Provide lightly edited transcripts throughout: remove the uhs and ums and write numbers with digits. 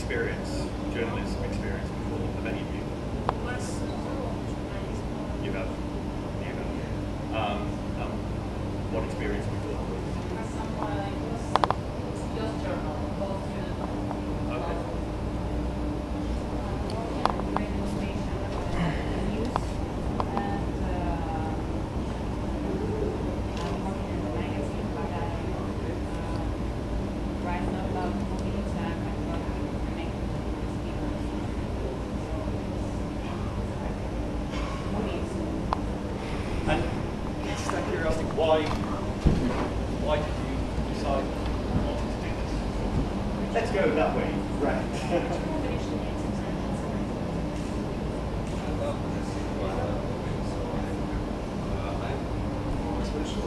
experience, journalism experience before? Have any of you? You have. You have. What experience before? Why did you decide you wanted to do this? Let's go that way. Right. I'm special.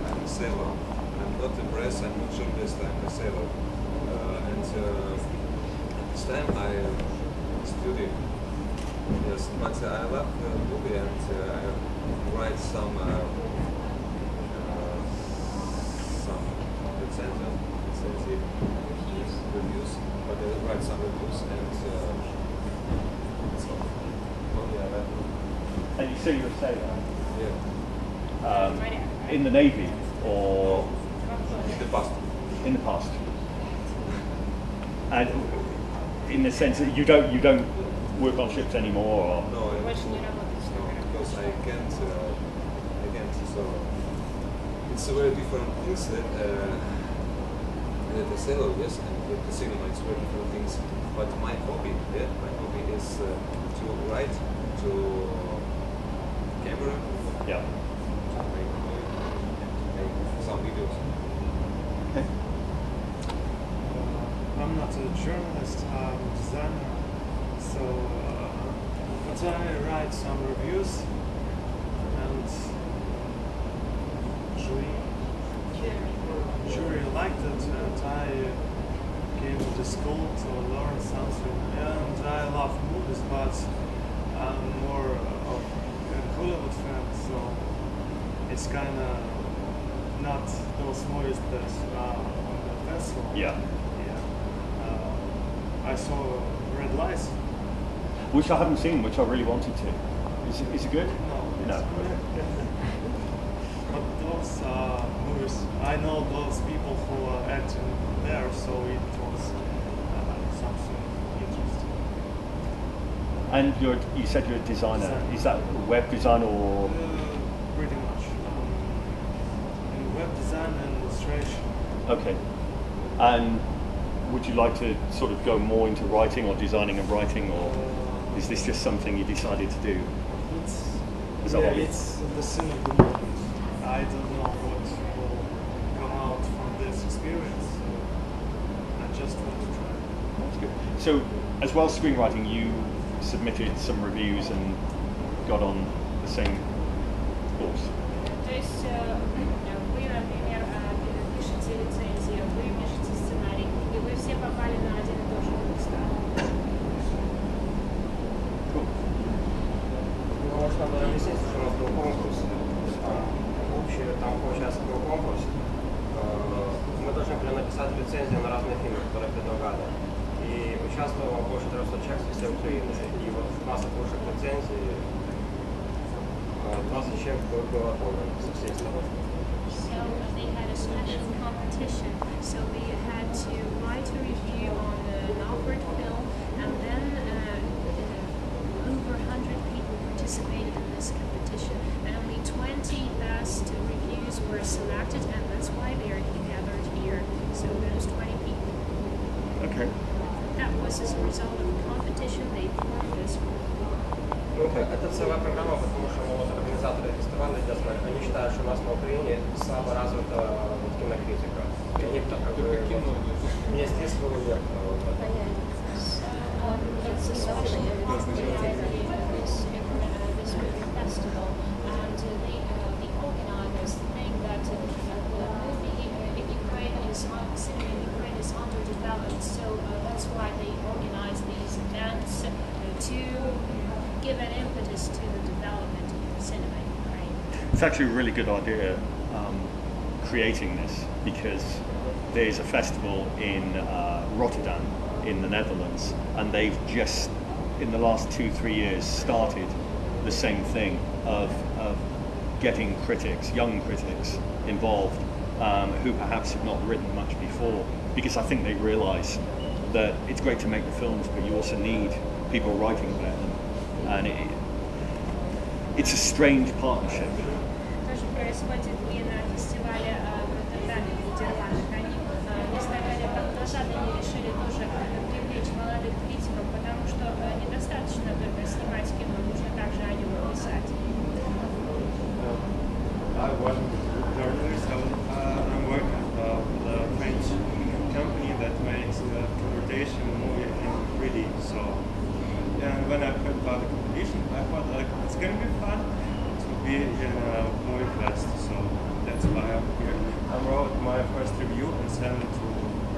I'm a sailor. I'm not a press, I'm not journalist, I'm a sailor. And at this time I study. Yes, but I love movie and I write some reviews, but I write some reviews and so And you say you're a sailor? Yeah. In the Navy or? In the past. In the past. And in the sense that you don't work on ships anymore? Or? No, because I can't. So it's a very different things. The sailor, yes, and the cinema, it's very different things. But my hobby is to write, to camera, yeah, to make some videos. Okay. I'm not a journalist, I'm a designer, so but I write some reviews and jury liked it, and I came to the school to learn something, and I love movies, but I'm more of a Hollywood fan, so it's kind of not those movies that are on the festival. Yeah. I saw Red Lights. Which I haven't seen, which I really wanted to. Is it good? No. But those movies, I know those people who are acting there, so it was something interesting. And you said you're a designer. Is that web design or? Pretty much. In web design and illustration. Okay. And would you like to sort of go more into writing or designing and writing, or is this just something you decided to do? It's the sin of the moment. I don't know what will come out from this experience. I just want to try. That's good. So, as well as screenwriting, you submitted some reviews and got on the same course. То есть вы, например, пишете рецензии, вы пишете сценарий, и вы все попали на один и тот же курс, да? Cool. Ну, может, надо объяснить, что у нас был конкурс. Там поучаствовал был конкурс. Мы должны были написать рецензии на разные фильмы, которые предлагали. И участвовало больше 300 человек со всей Украины. И вот в нас от лучших рецензий 20 человек было отобрано со всей страны. So they had a special competition. So we had to write a review on an awkward film, and then over 100 people participated in this competition, and only 20 best reviews were selected, and that's why they are gathered here. So those 20 people. Okay. That was as a result of the competition they formed this group. Ну, это целая программа, потому что вот, организаторы фестиваля, они считают, что у нас на Украине слабо развита кинокритика. И они как бы не естествовали. It's a special opportunity for this festival, and the organizers think that the movie in Ukraine cinema in Ukraine is underdeveloped, so that's why they organize these events to give an impetus to the development of cinema in Ukraine. It's actually a really good idea creating this, because there's a festival in Rotterdam in the Netherlands, and they've just, in the last 2-3 years, started the same thing of getting critics, young critics, involved, who perhaps have not written much before, because I think they realise that it's great to make the films, but you also need people writing about them, and it's a strange partnership. Тоже происходит и на фестивале в Роттердаме, в Нидерландах. Они не ставили баклажаны, они решили тоже привлечь молодых критиков, потому что недостаточно только снимать кино, нужно также о нем писать. I was a journalist. I'm working with a French company that makes convertation movie in 3D. So, and when I heard about the competition, I thought like it's gonna be fun to be in a movie fest. So that's why I'm here. I wrote my first review and sent it to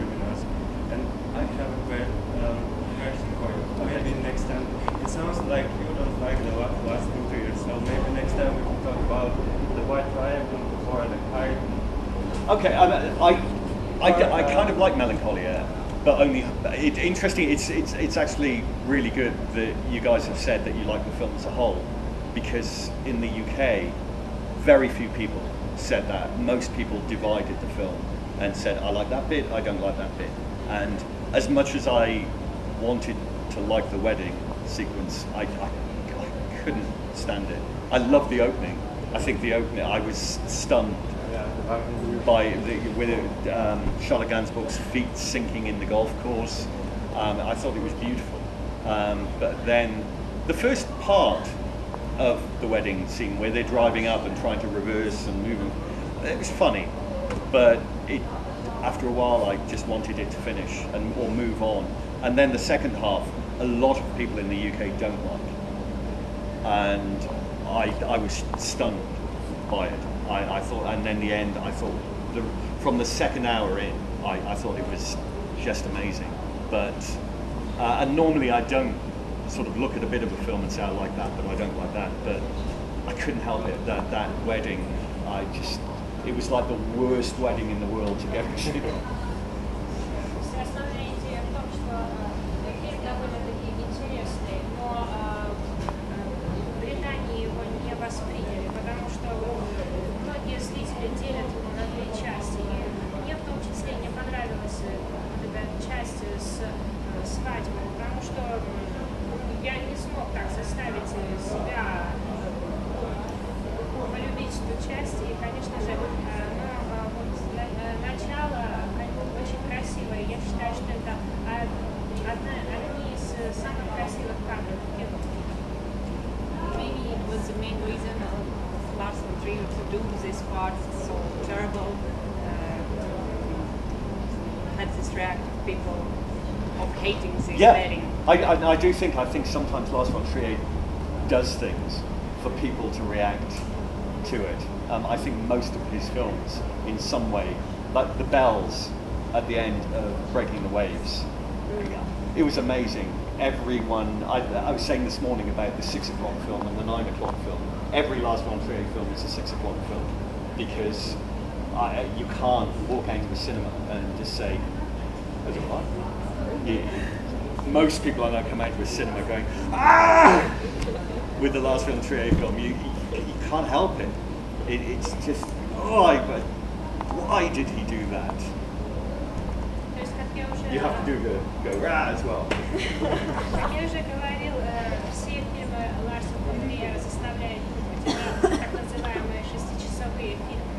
organizers. And I have a great question for you. Maybe next time. It sounds like you don't like the last interview, so maybe next time we can talk about the white triangle or the kite. Okay, I kind of like Melancholia, but only interesting. It's actually really good that you guys have said that you like the film as a whole, because in the UK, very few people said that. Most people divided the film and said, I like that bit, I don't like that bit. And as much as I wanted to like the wedding sequence, I couldn't stand it. I love the opening. I think the opening, I was stunned by Charlotte Gainsbourg's feet sinking in the golf course. I thought it was beautiful. But then the first part of the wedding scene where they're driving up and trying to reverse and move, it was funny. But after a while I just wanted it to finish or move on. And then the second half, a lot of people in the UK don't like. And I was stunned by it. I thought, and then the end, I thought, from the second hour in, I thought it was just amazing. But, and normally I don't sort of look at a bit of a film and say I like that, but I don't like that. But I couldn't help it, that wedding, it was like the worst wedding in the world to get to. Основная идея в том, что фильм довольно-таки интересный, но в Британии его не восприняли, потому что многие зрители делят его на две части. И мне в том числе не понравилась эта часть с свадьбой, потому что я не смог так заставить себя полюбить эту часть. И, конечно же, начало очень красивое. Я считаю, что это одни из самых красивых кадров в кино. Maybe it was the main reason of Lars von Trier to do this part so terrible, had this reaction of people of hating this wedding. I do think, sometimes Lars von Trier does things for people to react to it. I think most of his films, in some way, like the bells at the end of Breaking the Waves, it was amazing. Everyone, I was saying this morning about the 6 o'clock film and the 9 o'clock film. Every Lars von Trier film is a 6 o'clock film, because you can't walk out of the cinema and just say, I don't like it. Most people I know come out of the cinema going, ah! With the Lars von Trier film, you can't help it. It's just, but why did he do that? You have to go rah as well. Как я уже говорил, все фильмы Ларса фон Триера заставляют думать. Так называемые 6-часовые фильмы.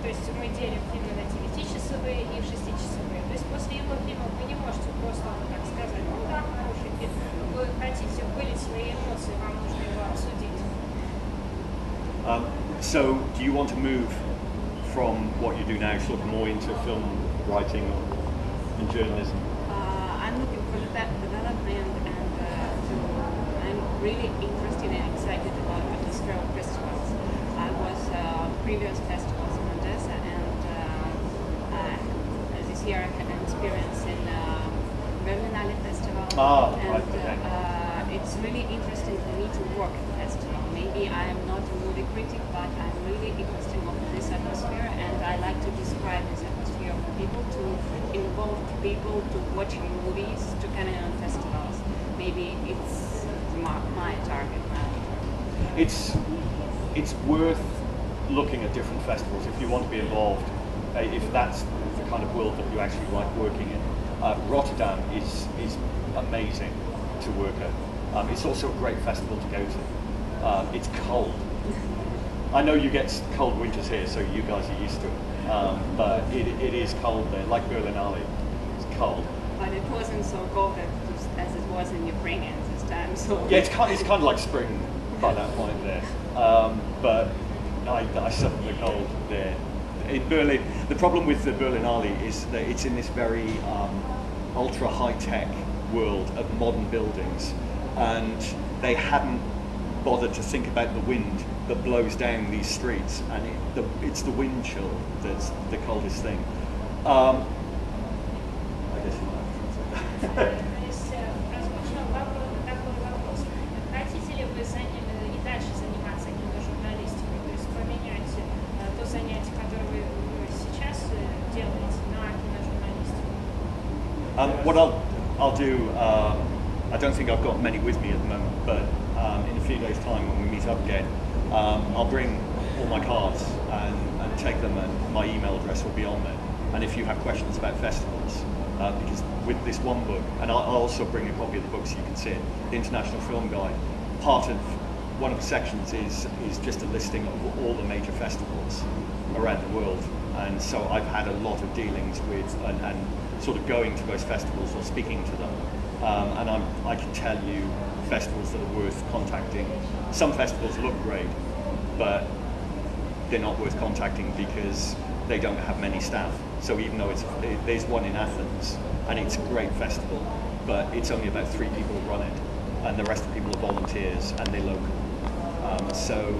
То есть мы делим фильмы на 9-часовые и 6-часовые. То есть после его фильма вы не можете просто так сказать, ну да, хороший фильм. Вы хотите вылить свои эмоции, вам нужно его обсудить. So, do you want to move from what you do now, sort of more into film writing and journalism? I'm looking for development, and I'm really interested and excited about Odesskого festivals. I was previous festivals in Odessa, and this year I had an experience in Berlinale Festival, and it's really interesting for me to work at the festival. Maybe I am not a movie critic, but I'm really interested in this atmosphere, and I like to describe this atmosphere for people to involve people to watching movies to Canadian festivals. Maybe it's my target now. It's worth looking at different festivals if you want to be involved. If that's the kind of world that you actually like working in. Rotterdam is amazing to work at. It's also a great festival to go to. It's cold. I know you get cold winters here, so you guys are used to it. But it is cold there, like Berlinale. It's cold. But it wasn't so cold as it was in Ukraine at this time. So yeah, it's kind of like spring by that point there. But I suffered the cold there. In Berlin, the problem with the Berlinale is that it's in this very ultra high-tech world of modern buildings, and they hadn't bothered to think about the wind that blows down these streets, and it's the wind chill that's the coldest thing. I guess you might have to translate. Прозвучал такой вопрос. Хотите ли вы и дальше заниматься киножурналистикой, то есть поменять то занятие, которое вы сейчас делаете, на киножурналистику? What I'll do, I don't think I've got many with me at the moment, but in a few days' time when we meet up again, I'll bring all my cards and take them, and my email address will be on there. And if you have questions about festivals, because with this one book, and I'll also bring a copy of the book so you can see it, the International Film Guide, one of the sections is just a listing of all the major festivals around the world. And so I've had a lot of dealings with and sort of going to those festivals or speaking to them. And I can tell you festivals that are worth contacting. Some festivals look great, but they're not worth contacting because they don't have many staff. So even though there's one in Athens, and it's a great festival, but it's only about 3 people who run it, and the rest of the people are volunteers and they're local. So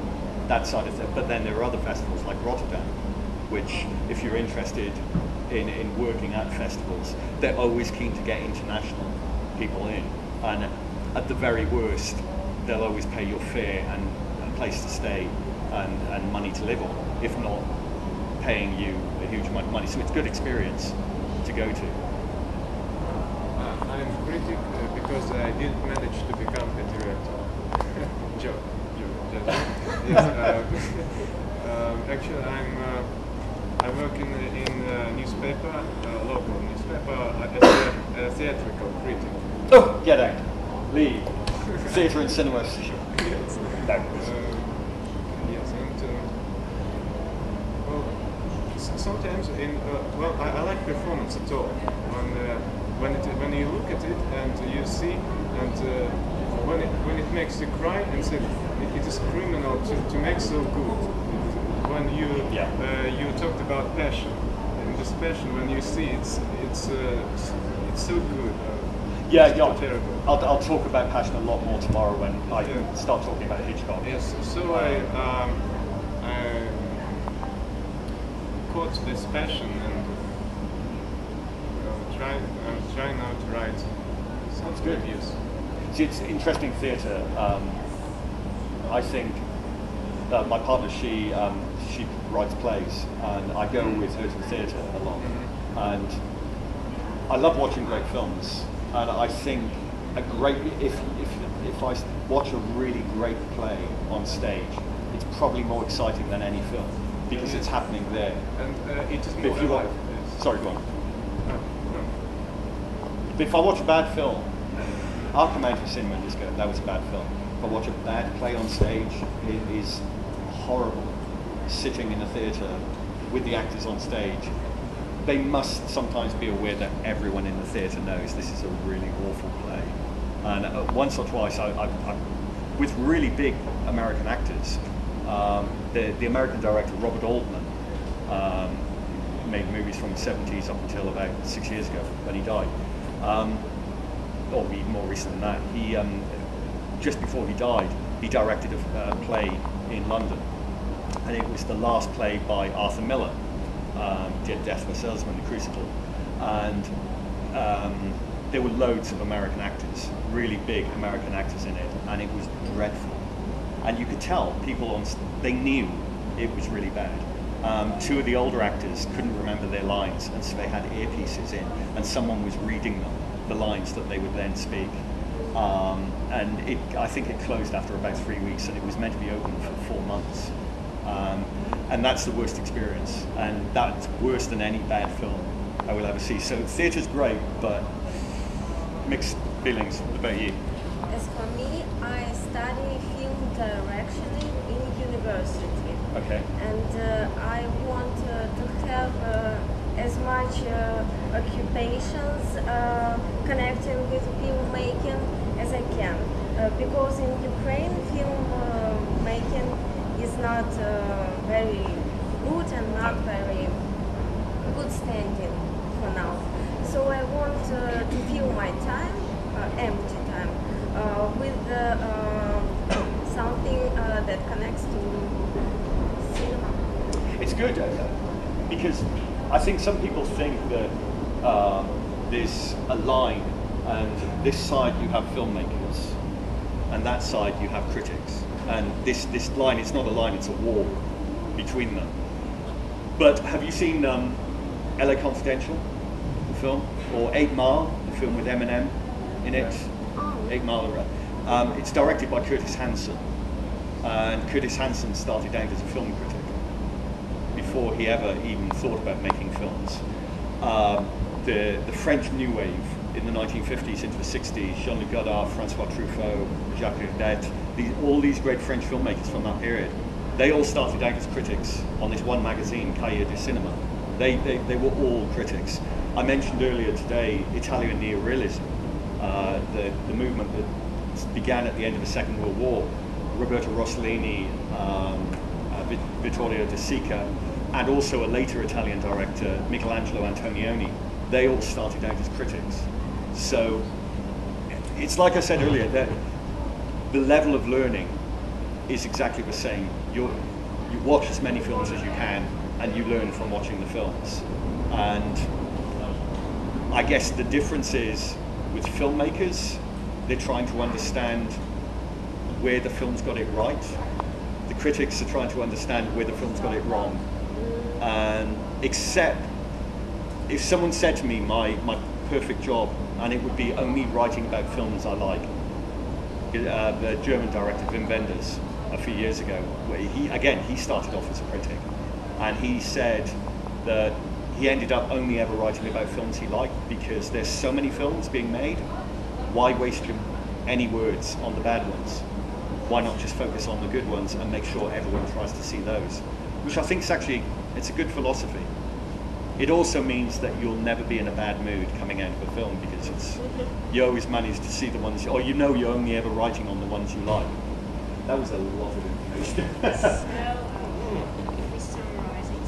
that side of it. But then there are other festivals like Rotterdam, which, if you're interested in working at festivals, they're always keen to get international people in, and at the very worst, they'll always pay your fare and a place to stay and money to live on, if not paying you a huge amount of money. So it's a good experience to go to. I'm a critic because I didn't manage to become a director. Joke. Yes, actually, I work in a newspaper, local newspaper, as a theatrical critic. Oh, get out. Leave. Theatre and cinema. Yes. Yes, and well, sometimes I like performance at all. When you look at it and you see, and when it makes you cry, and say it is criminal to make so good. When you talked about passion, and this passion, when you see it's so good. Terrible. I'll talk about passion a lot more tomorrow when I start talking about Hitchcock. Yes, so I caught this passion, and I'm trying now to write some reviews. See, it's interesting theatre. I think my partner, she writes plays, and I go with her to the theatre a lot. And I love watching great films, and I think if I watch a really great play on stage, it's probably more exciting than any film because it's happening there. And it is more alive. Sorry, go on. But if I watch a bad film, I'll come out of the cinema and just go, that was a bad film. If I watch a bad play on stage, it is horrible. Sitting in a theatre with the actors on stage, they must sometimes be aware that everyone in the theatre knows this is a really awful play. And once or twice, with really big American actors, the American director Robert Altman made movies from the 70s up until about 6 years ago when he died. Or even more recent than that. He just before he died, he directed a play in London, and it was the last play by Arthur Miller, Death of a Salesman, The Crucible, and there were loads of American actors, really big American actors in it, and it was dreadful. And you could tell people they knew it was really bad, Two of the older actors couldn't remember their lines, and so they had earpieces in, and someone was reading them, the lines that they would then speak. And I think it closed after about 3 weeks, and it was meant to be open for 4 months. And that's the worst experience, and that's worse than any bad film I will ever see. So theatre's great, but mixed feelings. What about you? As for me, I study film direction in university. Okay. And I want to have as much occupations connecting with filmmaking as I can. Because in Ukraine, film making is not very good and not very good standing for now. So I want to fill my time, empty time, with something that connects to cinema. It's good, because I think some people think that there's a line, and this side you have filmmakers, and that side you have critics. And this line, it's not a line, it's a wall between them. But have you seen LA Confidential, the film? Or 8 Mile, the film with Eminem in it? 8 Mile. It's directed by Curtis Hanson. And Curtis Hanson started out as a film critic before he ever even thought about making films. The French New Wave in the 1950s into the 60s, Jean-Luc Godard, Francois Truffaut, Jacques Audiard, all these great French filmmakers from that period, they all started out as critics on this one magazine, Cahiers du Cinéma. They were all critics. I mentioned earlier today Italian neorealism, the movement that began at the end of the Second World War. Roberto Rossellini, Vittorio De Sica, and also a later Italian director, Michelangelo Antonioni. They all started out as critics. So it's like I said earlier, that the level of learning is exactly the same. You watch as many films as you can, and you learn from watching the films. And I guess the difference is with filmmakers, they're trying to understand where the film's got it right. The critics are trying to understand where the film's got it wrong. And except if someone said to me my perfect job, and it would be only writing about films I like. The German director Wim Wenders a few years ago, where he started off as a critic, and he said that he ended up only ever writing about films he liked because there's so many films being made. Why waste any words on the bad ones? Why not just focus on the good ones and make sure everyone tries to see those? Which I think is actually, it's a good philosophy. It also means that you'll never be in a bad mood coming out of a film because you always manage to see the ones, or you're only ever writing on the ones you like. That was a lot of information. If we summarize it,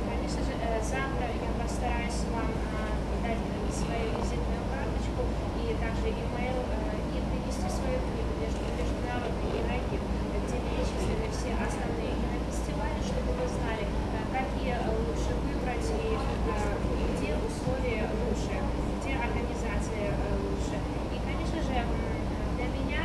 конечно же, завтра я постараюсь вам дать свою визитную карточку и также имейл и принести свою книгу «Международный кинокритик», где перечислены все основные кинофестивали, чтобы вы знали, какие лучше выбрать и где условия лучше, где организация лучше. И, конечно же, для меня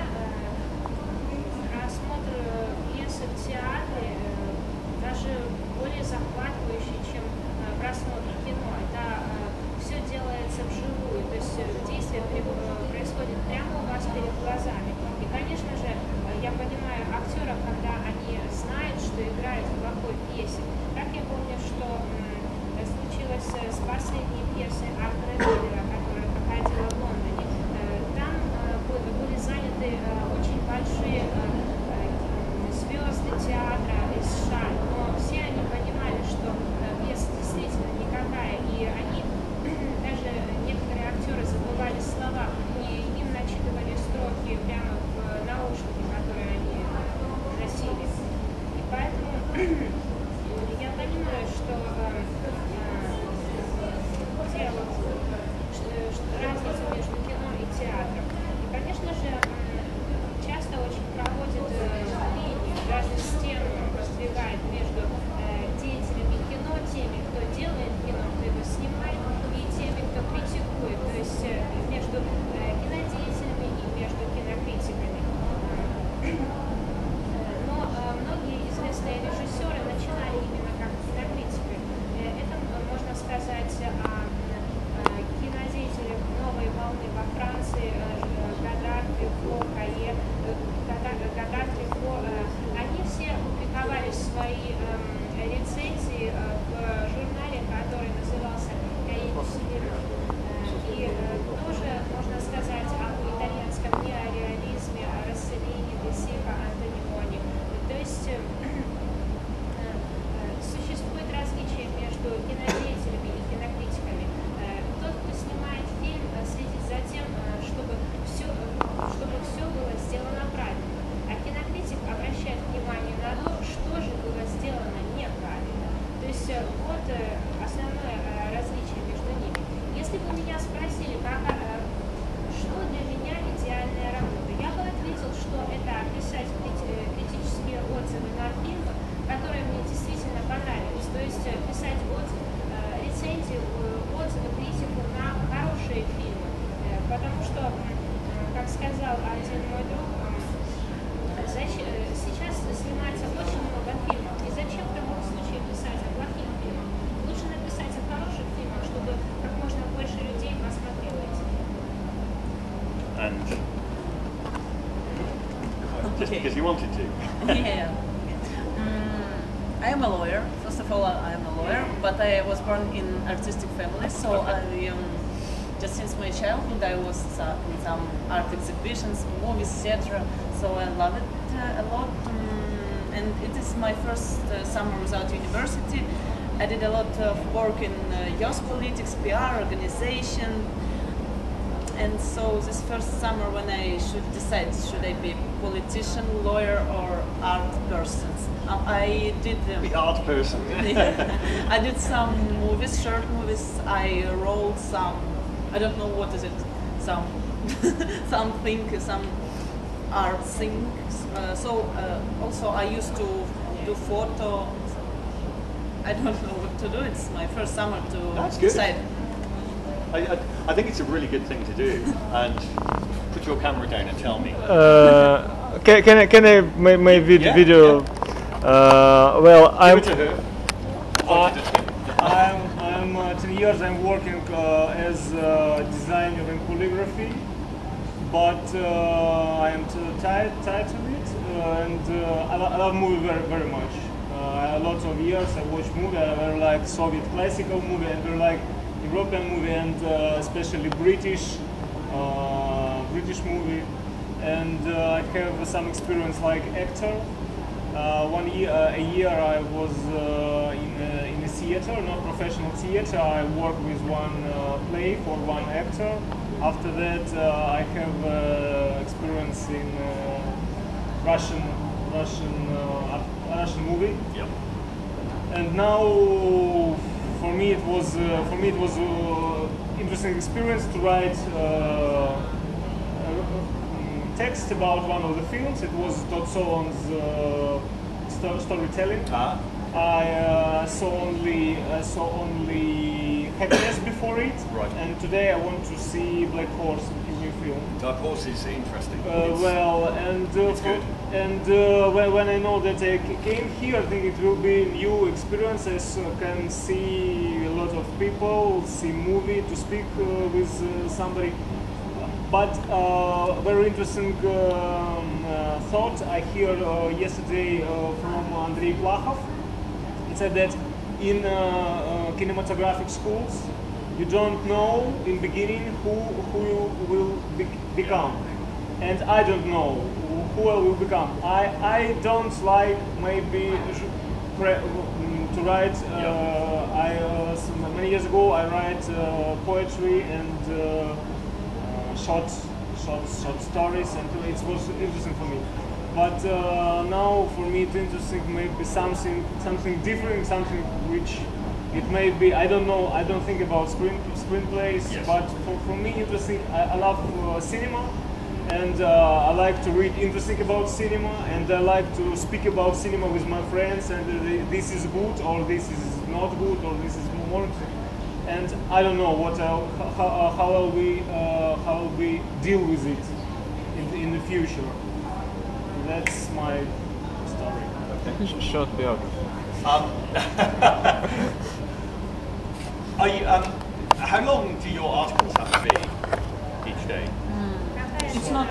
основное различие между ними. Если бы меня спросили, что для меня идеальная работа, я бы ответил, что это писать критические отзывы на фильмы, которые мне действительно понравились. То есть писать рецензии, отзывы, критику на хорошие фильмы. Потому что, как сказал один мой друг, сейчас снимается очень много фильмов. И зачем в таком случае писать о плохих фильмах? Лучше написать о хороших фильмах, чтобы как можно больше людей посмотрело эти фильмы. And just because you wanted to. Yeah. I am a lawyer. First of all, I am a lawyer, but I was born in artistic family, so I just since my childhood I was in some art exhibitions, movies, etc. So I love it a lot, and it is my first summer without university. I did a lot of work in youth politics, PR, organization. And so this first summer when I should decide should I be politician, lawyer or art person, I did the art person. I did some movies, short movies. I wrote some, I don't know what is it, some something, some art things. Also I used to do photo. I don't know what to do. It's my first summer to decide. I think it's a really good thing to do. And put your camera down and tell me. Can I make video? Well, I'm 10 years. I'm working as a designer in calligraphy, but I am too tired of it, and I love movie very much. A lot of years I watch movie. I very like Soviet classical movie, and very like European movie, and especially British movie. And I have some experience like actor. A year I was in a theater, not professional theater. I worked with one play for one actor. After that, I have experience in Russian movie. Yep. And now, for me it was interesting experience to write text about one of the films. It was Todd Solond's storytelling. I saw only Happiness before it, right. And today I want to see Black Horse, his new film. Dark Horse is interesting. It's good. And when I know that I came here, I think it will be new experiences. Can see a lot of people, see movie, to speak with somebody. But very interesting thought I heard yesterday from Andrei Plachov. He said that in cinematographic schools, you don't know in beginning who you will become, and I don't know who I will become. I don't like maybe to write. Many years ago I write poetry and short stories, and it was interesting for me. But now for me it's interesting maybe something different, something which it may be, I don't know, I don't think about screenplays, yes. But for me interesting, I love cinema, and I like to read interesting about cinema, and I like to speak about cinema with my friends, and this is good, or this is not good, or this is more interesting. And I don't know how will we deal with it in the future. That's my story. Okay. Short biography. How long do your articles have to be each day? It's not.